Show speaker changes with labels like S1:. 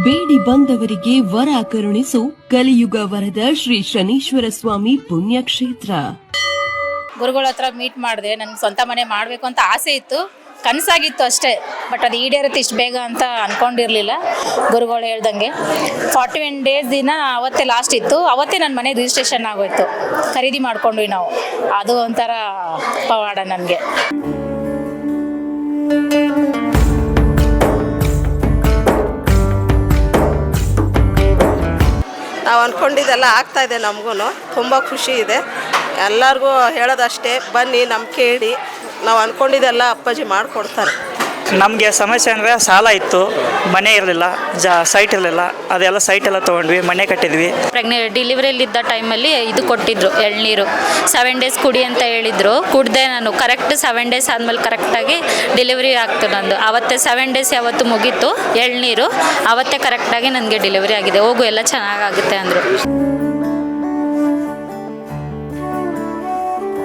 S1: ಬೇಡಿ ಬಂದವರಿಗೆ ವರ ಕರುಣಿಸು ಕಲಿಯುಗ ವರದ ಶ್ರೀ ಶನೀಶ್ವರ ಸ್ವಾಮಿ ಪುಣ್ಯಕ್ಷೇತ್ರ.
S2: ಗುರುಗಳ ಹತ್ರ ಮೀಟ್ ಮಾಡಿದೆ. ನನ್ಗೆ ಸ್ವಂತ ಮನೆ ಮಾಡಬೇಕು ಅಂತ ಆಸೆ ಇತ್ತು, ಕನಸಾಗಿತ್ತು ಅಷ್ಟೇ. ಬಟ್ ಅದು ಈಡೇರುತ್ತೆ ಇಷ್ಟು ಬೇಗ ಅಂತ ಅಂದ್ಕೊಂಡಿರಲಿಲ್ಲ. ಗುರುಗಳು ಹೇಳ್ದಂಗೆ 41 ಡೇಸ್ ದಿನ ಅವತ್ತೇ ಲಾಸ್ಟ್ ಇತ್ತು. ಅವತ್ತೇ ನನ್ನ ಮನೆ ರಿಜಿಸ್ಟ್ರೇಷನ್ ಆಗೋಯ್ತು. ಖರೀದಿ ಮಾಡ್ಕೊಂಡ್ವಿ ನಾವು. ಅದು ಒಂಥರ ಪವಾಡ ನನಗೆ.
S3: ನಾವು ಅಂದ್ಕೊಂಡಿದ್ದೆಲ್ಲ ಆಗ್ತಾಯಿದೆ. ನಮಗೂ ತುಂಬ ಖುಷಿ ಇದೆ. ಎಲ್ಲರಿಗೂ ಹೇಳೋದಷ್ಟೇ, ಬನ್ನಿ ನಂಬಿಕೆ ಇಡಿ, ನಾವು ಅಂದ್ಕೊಂಡಿದ್ದೆಲ್ಲ ಅಪ್ಪಾಜಿ ಮಾಡಿಕೊಡ್ತಾರೆ.
S4: ನಮಗೆ ಸಮಸ್ಯೆ ಅಂದರೆ ಸಾಲ ಇತ್ತು, ಮನೆ ಇರಲಿಲ್ಲ, ಸೈಟ್ ಇರಲಿಲ್ಲ. ಅದೆಲ್ಲ ಸೈಟೆಲ್ಲ ತೊಗೊಂಡ್ವಿ, ಮನೆ ಕಟ್ಟಿದ್ವಿ.
S5: ಡಿಲಿವರಿಯಲ್ಲಿದ್ದ ಟೈಮಲ್ಲಿ ಇದು ಕೊಟ್ಟಿದ್ರು, ಎಳ್ನೀರು 7 ಡೇಸ್ ಕುಡಿ ಅಂತ ಹೇಳಿದರು. ಕುಡ್ದೆ ನಾನು. ಕರೆಕ್ಟ್ 7 ಡೇಸ್ ಆದಮೇಲೆ ಕರೆಕ್ಟಾಗಿ ಡೆಲಿವರಿ ಆಗ್ತು ನಂದು. ಅವತ್ತೇ 7 ಡೇಸ್ ಯಾವತ್ತು ಮುಗೀತು ಎಳ್ನೀರು, ಅವತ್ತೇ ಕರೆಕ್ಟಾಗಿ ನನಗೆ ಡೆಲಿವರಿ ಆಗಿದೆ. ಹೋಗು ಎಲ್ಲ ಚೆನ್ನಾಗಾಗುತ್ತೆ ಅಂದರು.